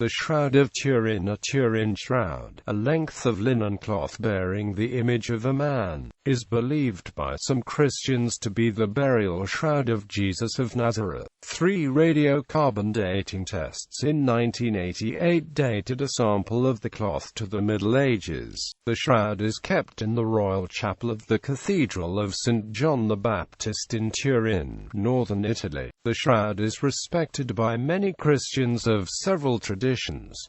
The Shroud of Turin, a Turin shroud, a length of linen cloth bearing the image of a man, is believed by some Christians to be the burial shroud of Jesus of Nazareth.Three radiocarbon dating tests in 1988 dated a sample of the cloth to the Middle Ages. The shroud is kept in the royal chapel of the Cathedral of St. John the Baptist in Turin, northern Italy. The shroud is respected by many Christians of several traditions,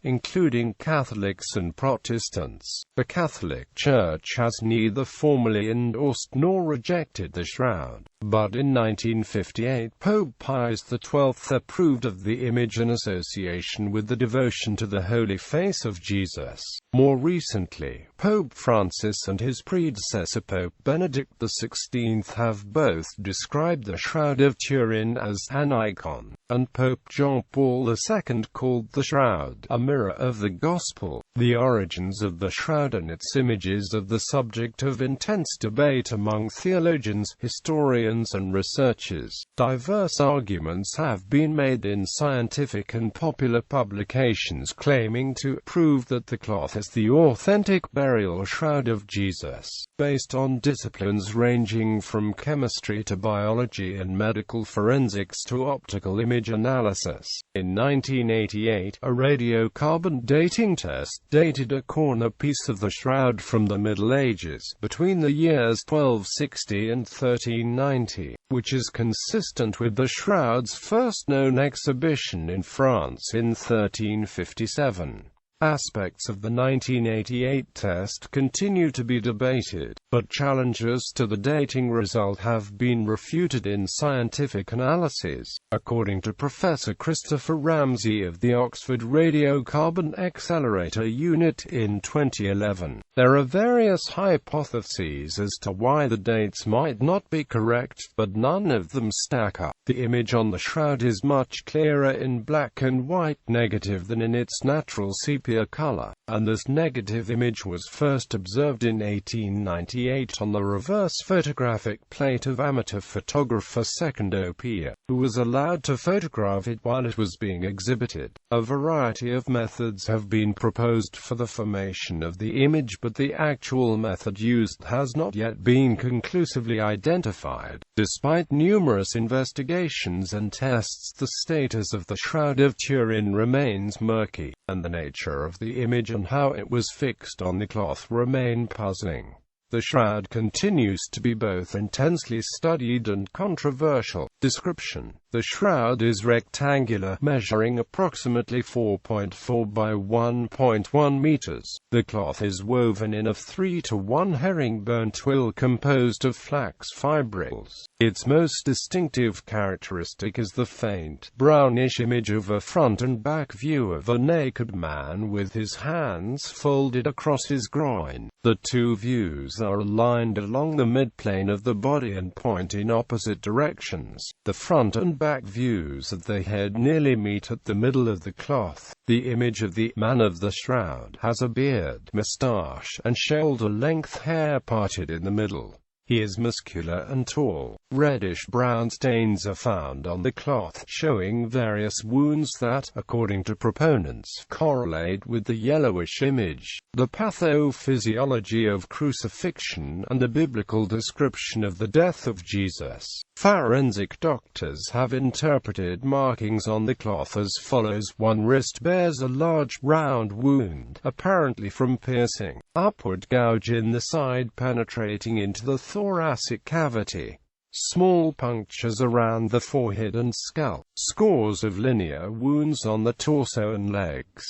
including Catholics and Protestants. The Catholic Church has neither formally endorsed nor rejected the shroud, but in 1958 Pope Pius XII approved of the image in association with the devotion to the Holy Face of Jesus. More recently, Pope Francis and his predecessor Pope Benedict XVI have both described the Shroud of Turin as an icon, and Pope John Paul II called the shroud a mirror of the Gospel. The origins of the shroud and its images are the subject of intense debate among theologians, historians and researchers. Diverse arguments have been made in scientific and popular publications claiming to prove that the cloth is the authentic burial shroud of Jesus, based on disciplines ranging from chemistry to biology and medical forensics to optical image analysis. In 1988, a radiocarbon dating test dated a corner piece of the shroud from the Middle Ages, between the years 1260 and 1390, which is consistent with the shroud's first known exhibition in France in 1357. Aspects of the 1988 test continue to be debated, but challenges to the dating result have been refuted in scientific analyses. According to Professor Christopher Ramsey of the Oxford Radiocarbon Accelerator Unit in 2011, there are various hypotheses as to why the dates might not be correct, but none of them stack up. The image on the shroud is much clearer in black and white negative than in its natural sepia color, and this negative image was first observed in 1898 on the reverse photographic plate of amateur photographer Secondopia, who was allowed to photograph it while it was being exhibited. A variety of methods have been proposed for the formation of the image, but the actual method used has not yet been conclusively identified. Despite numerous investigations and tests, the status of the Shroud of Turin remains murky, and the nature of the image and how it was fixed on the cloth remain puzzling. The shroud continues to be both intensely studied and controversial. Description: the shroud is rectangular, measuring approximately 4.4 by 1.1 meters. The cloth is woven in a 3-to-1 herringbone twill composed of flax fibrils. Its most distinctive characteristic is the faint, brownish image of a front and back view of a naked man with his hands folded across his groin. The two views are aligned along the midplane of the body and point in opposite directions. The front and back views of the head nearly meet at the middle of the cloth. The image of the man of the shroud has a beard, moustache, and shoulder-length hair parted in the middle. He is muscular and tall. Reddish-brown stains are found on the cloth, showing various wounds that, according to proponents, correlate with the yellowish image. The pathophysiology of crucifixion and the biblical description of the death of Jesus. Forensic doctors have interpreted markings on the cloth as follows. One wrist bears a large round wound, apparently from piercing. Upward gouge in the side penetrating into the thoracic cavity. Small punctures around the forehead and scalp. Scores of linear wounds on the torso and legs.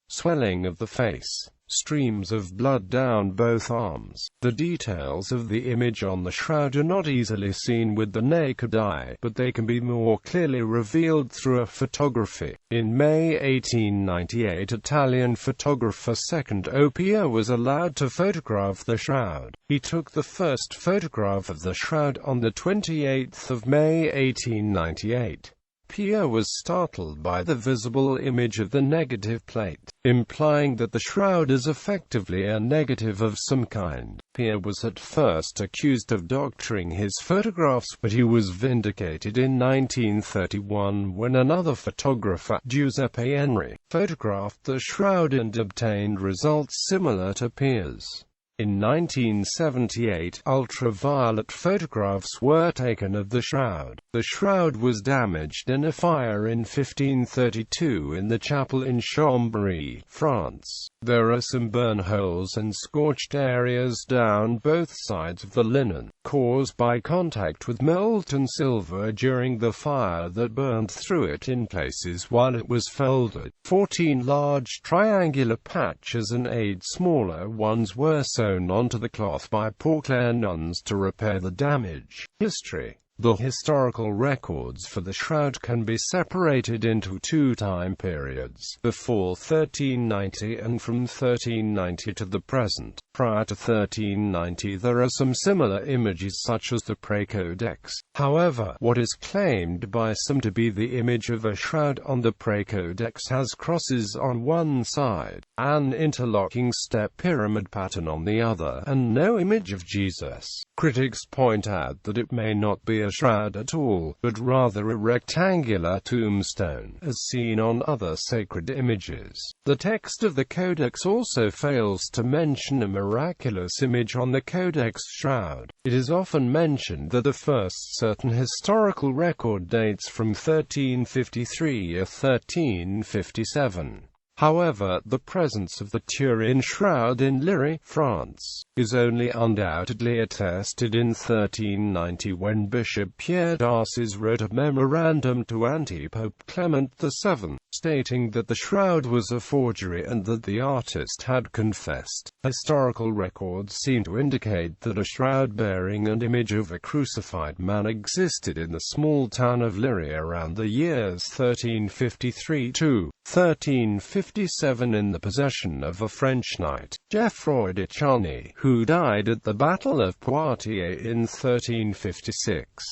Swelling of the face. Streams of blood down both arms. The details of the image on the shroud are not easily seen with the naked eye, but they can be more clearly revealed through a photography. In May 1898, Italian photographer Secondopia was allowed to photograph the shroud. He took the first photograph of the shroud on the 28th of May 1898. Pia was startled by the visible image of the negative plate, implying that the shroud is effectively a negative of some kind. Pia was at first accused of doctoring his photographs, but he was vindicated in 1931 when another photographer, Giuseppe Enri, photographed the shroud and obtained results similar to Pia's. In 1978, ultraviolet photographs were taken of the shroud. The shroud was damaged in a fire in 1532 in the chapel in Chambéry, France. There are some burn holes and scorched areas down both sides of the linen, caused by contact with molten silver during the fire that burned through it in places while it was folded. 14 large triangular patches and 8 smaller ones were sewn onto the cloth by Poor Clare nuns to repair the damage. History. The historical records for the shroud can be separated into 2 time periods, before 1390 and from 1390 to the present. Prior to 1390 there are some similar images such as the Praecodex. However, what is claimed by some to be the image of a shroud on the Praecodex has crosses on one side, an interlocking step pyramid pattern on the other, and no image of Jesus. Critics point out that it may not be a shroud at all, but rather a rectangular tombstone, as seen on other sacred images. The text of the Codex also fails to mention a miraculous image on the Codex shroud. It is often mentioned that the first certain historical record dates from 1353 or 1357. However, the presence of the Turin Shroud in Liry, France, is only undoubtedly attested in 1390 when Bishop Pierre d'Arcis wrote a memorandum to anti-Pope Clement VII, stating that the shroud was a forgery and that the artist had confessed. Historical records seem to indicate that a shroud bearing an image of a crucified man existed in the small town of Liry around the years 1353 to 1357 in the possession of a French knight, Geoffroy de Charny, who died at the Battle of Poitiers in 1356.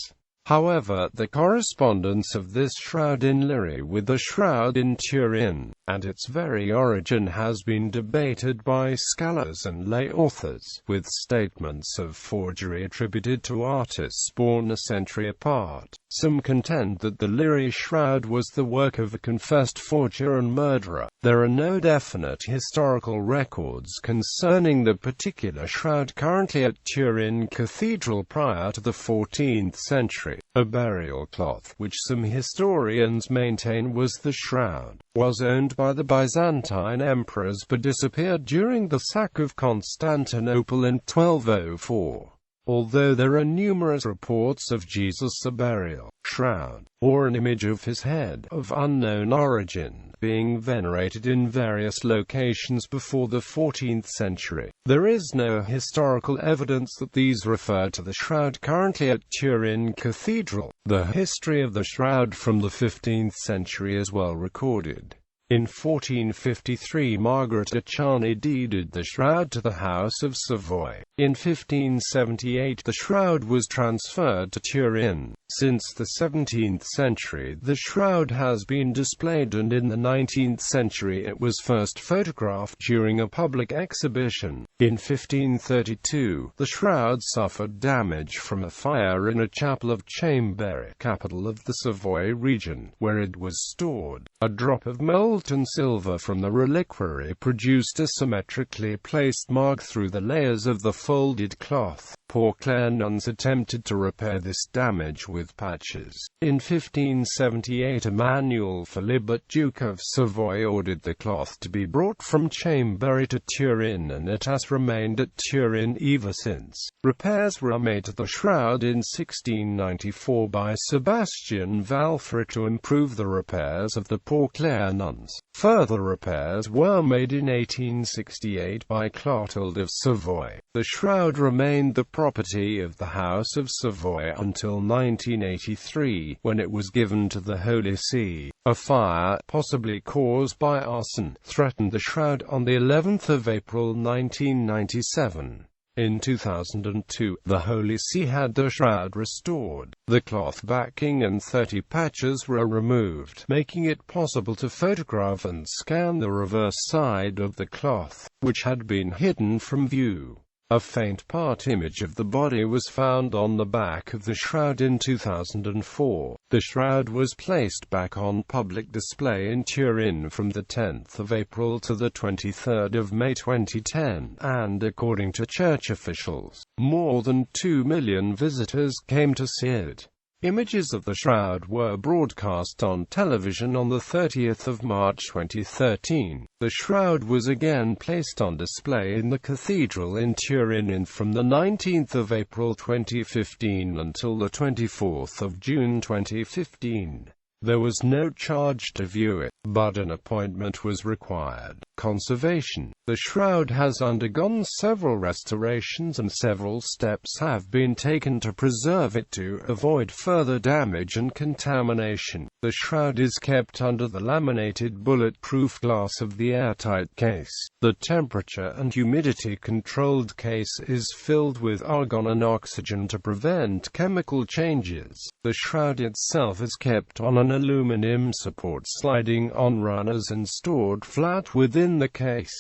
However, the correspondence of this shroud in Liry with the shroud in Turin, and its very origin has been debated by scholars and lay authors, with statements of forgery attributed to artists born a century apart. Some contend that the Liry shroud was the work of a confessed forger and murderer. There are no definite historical records concerning the particular shroud currently at Turin Cathedral prior to the 14th century. A burial cloth, which some historians maintain was the shroud, was owned by the Byzantine emperors but disappeared during the sack of Constantinople in 1204. Although there are numerous reports of Jesus' a burial shroud, or an image of his head, of unknown origin, being venerated in various locations before the 14th century, there is no historical evidence that these refer to the shroud currently at Turin Cathedral. The history of the shroud from the 15th century is well recorded. In 1453 Margaret de Charny deeded the shroud to the House of Savoy. In 1578 the shroud was transferred to Turin. Since the 17th century the shroud has been displayed, and in the 19th century it was first photographed during a public exhibition. In 1532, the shroud suffered damage from a fire in a chapel of Chambéry, capital of the Savoy region, where it was stored. A drop of molten silver from the reliquary produced a symmetrically placed mark through the layers of the folded cloth. Poor Clare nuns attempted to repair this damage with patches. In 1578 Emmanuel Philibert, Duke of Savoy, ordered the cloth to be brought from Chambéry to Turin, and it has remained at Turin ever since. Repairs were made to the shroud in 1694 by Sebastian Valtorta to improve the repairs of the Poor Clare nuns. Further repairs were made in 1868 by Clotilde of Savoy. The shroud remained the property of the House of Savoy until 1983, when it was given to the Holy See. A fire, possibly caused by arson, threatened the shroud on the 11th of April 1997. In 2002, the Holy See had the shroud restored. The cloth backing and 30 patches were removed, making it possible to photograph and scan the reverse side of the cloth, which had been hidden from view. A faint part image of the body was found on the back of the shroud in 2004. The shroud was placed back on public display in Turin from the 10th of April to the 23rd of May 2010, and according to church officials, more than 2 million visitors came to see it. Images of the shroud were broadcast on television on the 30th of March 2013. The shroud was again placed on display in the Cathedral in Turin from the 19th of April 2015 until the 24th of June 2015. There was no charge to view it, but an appointment was required. Conservation. The shroud has undergone several restorations and several steps have been taken to preserve it to avoid further damage and contamination. The shroud is kept under the laminated bulletproof glass of the airtight case. The temperature and humidity controlled case is filled with argon and oxygen to prevent chemical changes. The shroud itself is kept on an aluminum support sliding on runners and stored flat within the case.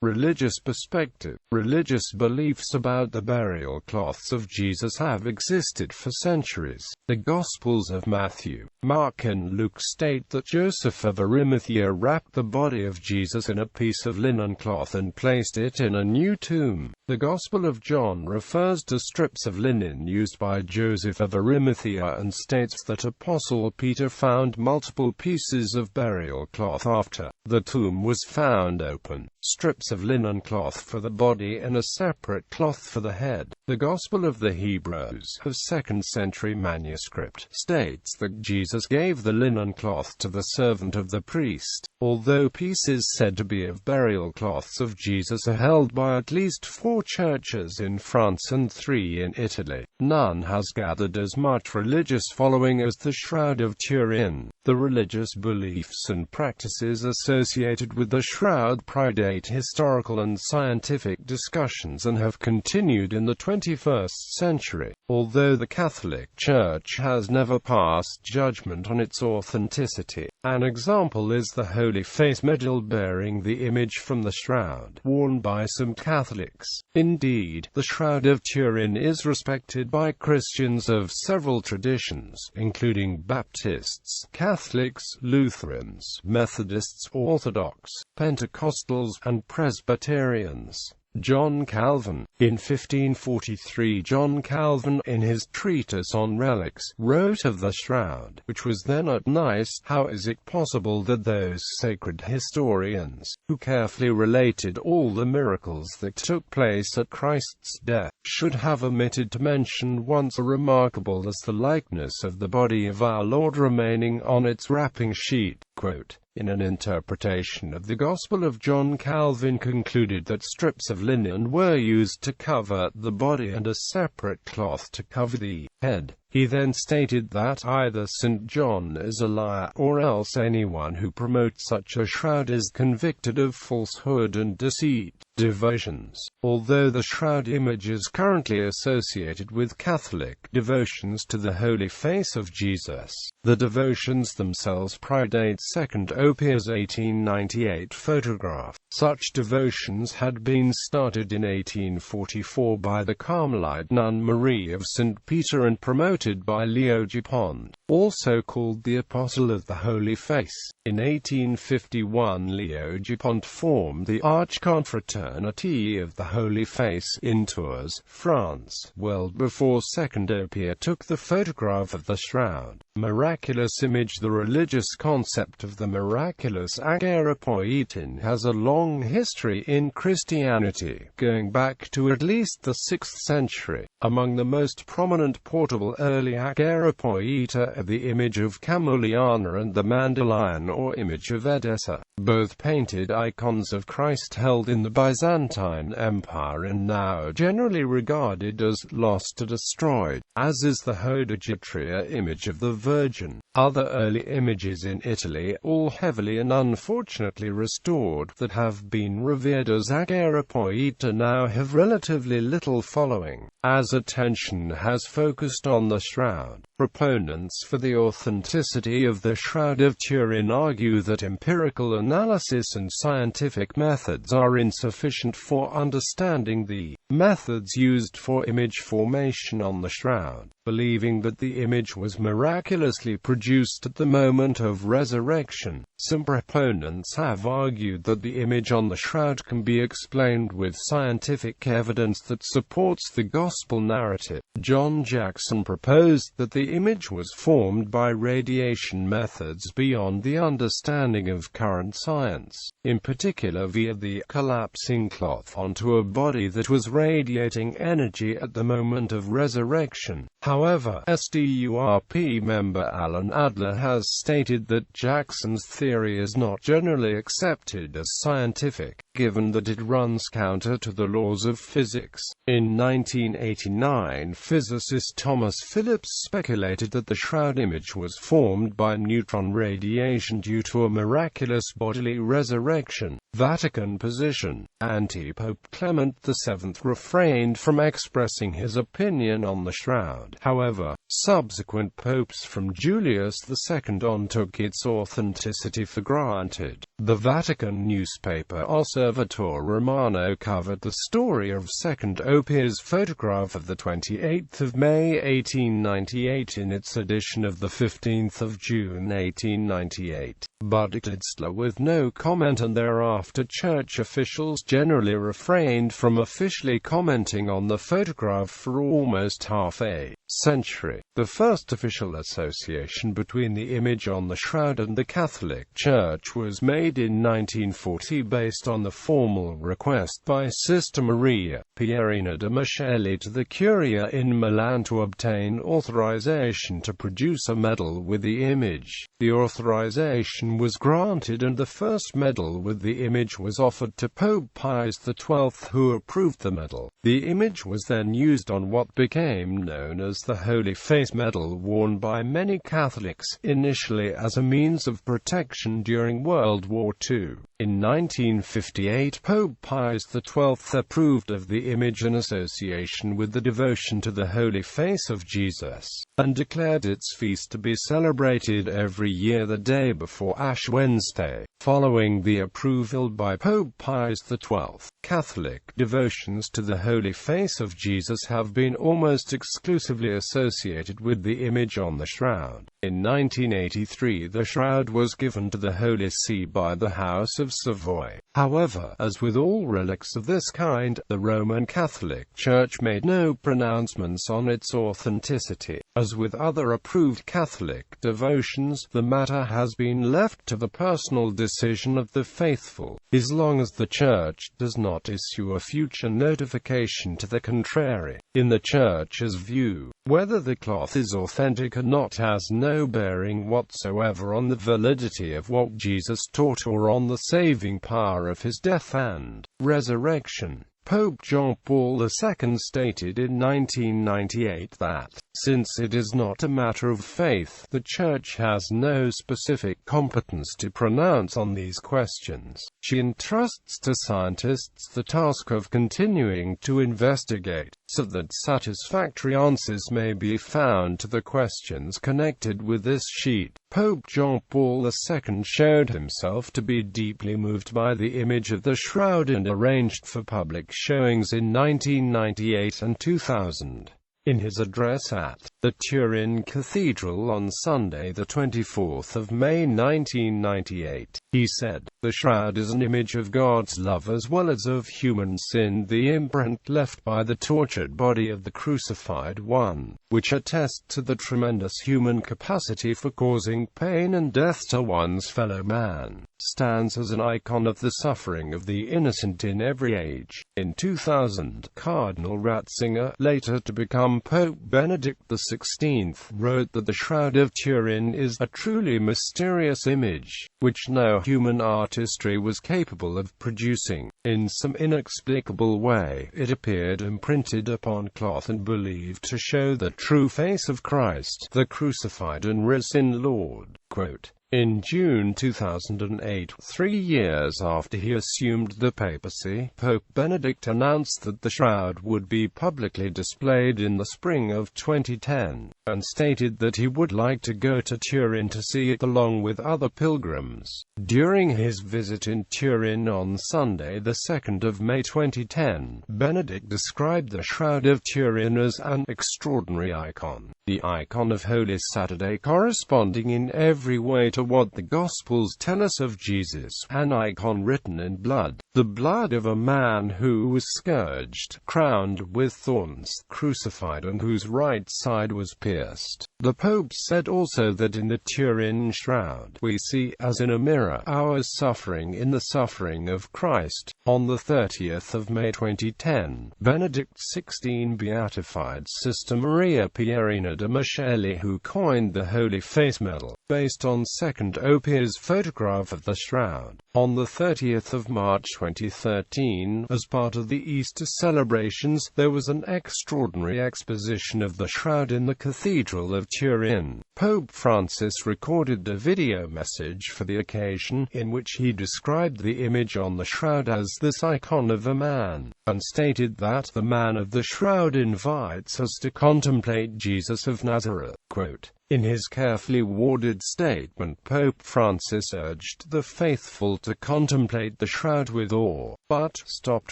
Religious perspective. Religious beliefs about the burial cloths of Jesus have existed for centuries. The Gospels of Matthew, Mark and Luke state that Joseph of Arimathea wrapped the body of Jesus in a piece of linen cloth and placed it in a new tomb. The Gospel of John refers to strips of linen used by Joseph of Arimathea and states that Apostle Peter found multiple pieces of burial cloth after the tomb was found open. Strips of linen cloth for the body and a separate cloth for the head. The Gospel of the Hebrews, a 2nd century manuscript, states that Jesus gave the linen cloth to the servant of the priest. Although pieces said to be of burial cloths of Jesus are held by at least 4 churches in France and 3 in Italy, none has gathered as much religious following as the Shroud of Turin. The religious beliefs and practices associated with the shroud predate historical and scientific discussions and have continued in the 21st century. Although the Catholic Church has never passed judgment on its authenticity, an example is the Holy Face medal bearing the image from the shroud, worn by some Catholics. Indeed, the Shroud of Turin is respected by Christians of several traditions, including Baptists, Catholics, Lutherans, Methodists, Orthodox, Pentecostals, and Presbyterians. John Calvin. In 1543, John Calvin, in his treatise on relics, wrote of the shroud, which was then at Nice, "How is it possible that those sacred historians, who carefully related all the miracles that took place at Christ's death, should have omitted to mention one so remarkable as the likeness of the body of our Lord remaining on its wrapping sheet?" Quote, in an interpretation of the Gospel of John, Calvin concluded that strips of linen were used to cover the body and a separate cloth to cover the head. He then stated that either St. John is a liar, or else anyone who promotes such a shroud is convicted of falsehood and deceit. Devotions. Although the shroud image is currently associated with Catholic devotions to the Holy Face of Jesus, the devotions themselves predate Second Opie's 1898 photograph. Such devotions had been started in 1844 by the Carmelite nun Marie of St. Peter and promoted by Leo Dupont, also called the Apostle of the Holy Face. In 1851, Leo Dupont formed the Archconfraternity of the Holy Face in Tours, France, well before Second Opie took the photograph of the shroud. Miraculous image. The religious concept of the miraculous agerapoietin has a long history in Christianity, going back to at least the 6th century. Among the most prominent portable early agerapoieta are the image of Camulliana and the Mandalion or image of Edessa. both painted icons of Christ held in the Byzantine Empire and now generally regarded as lost or destroyed, as is the Hodegetria image of the Virgin. Other early images in Italy, all heavily and unfortunately restored, that have been revered as Agera Poeta now have relatively little following, as attention has focused on the Shroud. Proponents for the authenticity of the Shroud of Turin argue that empirical analysis and scientific methods are insufficient for understanding the methods used for image formation on the Shroud, believing that the image was miraculously produced at the moment of resurrection. Some proponents have argued that the image on the Shroud can be explained with scientific evidence that supports the Gospel narrative. John Jackson proposed that the image was formed by radiation methods beyond the understanding of current science, in particular via the collapsing cloth onto a body that was radiating energy at the moment of resurrection. However, SDURP member Alan Adler has stated that Jackson's theory is not generally accepted as scientific, given that it runs counter to the laws of physics. In 1989, physicist Thomas Phillips speculated that the Shroud image was formed by neutron radiation due to a miraculous bodily resurrection. Vatican position. Anti-Pope Clement VII refrained from expressing his opinion on the Shroud. However, subsequent popes from Julius II on took its authenticity for granted. The Vatican newspaper Osservatore Romano covered the story of Second Opie's photograph of 28 May 1898 in its edition of 15 June 1898. But it did slow with no comment, and thereafter church officials generally refrained from officially commenting on the photograph for almost half a century. The first official association between the image on the Shroud and the Catholic Church was made in 1940 based on the formal request by Sister Maria Pierina de Micheli to the Curia in Milan to obtain authorization to produce a medal with the image. The authorization was granted, and the first medal with the image was offered to Pope Pius XII, who approved the medal. The image was then used on what became known as the Holy Face medal, worn by many Catholics, initially as a means of protection during World War II. In 1958, Pope Pius XII approved of the image in association with the devotion to the Holy Face of Jesus, and declared its feast to be celebrated every year the day before Ash Wednesday. Following the approval by Pope Pius XII, Catholic devotions to the Holy Face of Jesus have been almost exclusively associated with the image on the Shroud. In 1983, the Shroud was given to the Holy See by the House of Savoy. However, as with all relics of this kind, the Roman Catholic Church made no pronouncements on its authenticity. As with other approved Catholic devotions, the matter has been left to the personal decision of the faithful, as long as the Church does not issue a future notification to the contrary. In the Church's view, whether the cloth is authentic or not has no bearing whatsoever on the validity of what Jesus taught or on the saving power of his death and resurrection. Pope John Paul II stated in 1998 that, since it is not a matter of faith, the Church has no specific competence to pronounce on these questions. She entrusts to scientists the task of continuing to investigate, so that satisfactory answers may be found to the questions connected with this sheet. Pope John Paul II showed himself to be deeply moved by the image of the Shroud and arranged for public showings in 1998 and 2000. In his address at the Turin Cathedral on Sunday, 24 May 1998, he said, "The Shroud is an image of God's love as well as of human sin, the imprint left by the tortured body of the crucified one, which attests to the tremendous human capacity for causing pain and death to one's fellow man. stands as an icon of the suffering of the innocent in every age. In 2000, Cardinal Ratzinger, later to become Pope Benedict XVI, wrote that the Shroud of Turin is a truly mysterious image, which no human artistry was capable of producing. In some inexplicable way, it appeared imprinted upon cloth and believed to show the true face of Christ, the crucified and risen Lord. Quote, in June 2008, 3 years after he assumed the papacy, Pope Benedict announced that the shroud would be publicly displayed in the spring of 2010, and stated that he would like to go to Turin to see it along with other pilgrims. During his visit in Turin on Sunday, the 2nd of May 2010, Benedict described the Shroud of Turin as an extraordinary icon, the icon of Holy Saturday, corresponding in every way to what the Gospels tell us of Jesus, an icon written in blood, the blood of a man who was scourged, crowned with thorns, crucified, and whose right side was pierced. The Pope said also that in the Turin Shroud, we see, as in a mirror, our suffering in the suffering of Christ. On the 30th of May 2010, Benedict XVI beatified Sister Maria Pierina de Micheli, who coined the Holy Face Medal, based on Second Opie's photograph of the shroud. On the 30th of March 2013, as part of the Easter celebrations, there was an extraordinary exposition of the shroud in the Cathedral of Turin. Pope Francis recorded a video message for the occasion, in which he described the image on the shroud as this icon of a man, and stated that the man of the shroud invites us to contemplate Jesus of Nazareth. Quote, in his carefully worded statement, Pope Francis urged the faithful to contemplate the shroud with awe, but stopped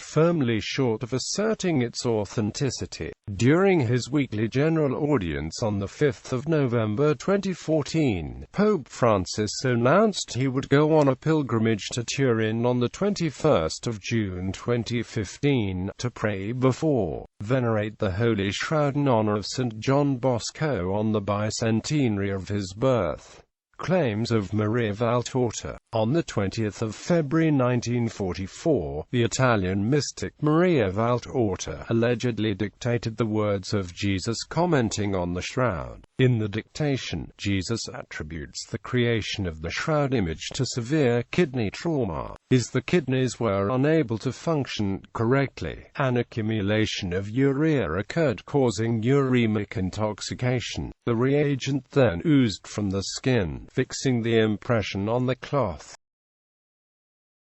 firmly short of asserting its authenticity. During his weekly general audience on the 5th of November 2014, Pope Francis announced he would go on a pilgrimage to Turin on the 21st of June 2015, to pray before, venerate the Holy Shroud in honor of St. John Bosco on the bicentenary of his birth. Claims of Maria Valtorta. On the 20th of February 1944, the Italian mystic Maria Valtorta allegedly dictated the words of Jesus commenting on the shroud. In the dictation, Jesus attributes the creation of the shroud image to severe kidney trauma. The kidneys were unable to function correctly. An accumulation of urea occurred, causing uremic intoxication. The reagent then oozed from the skin, fixing the impression on the cloth.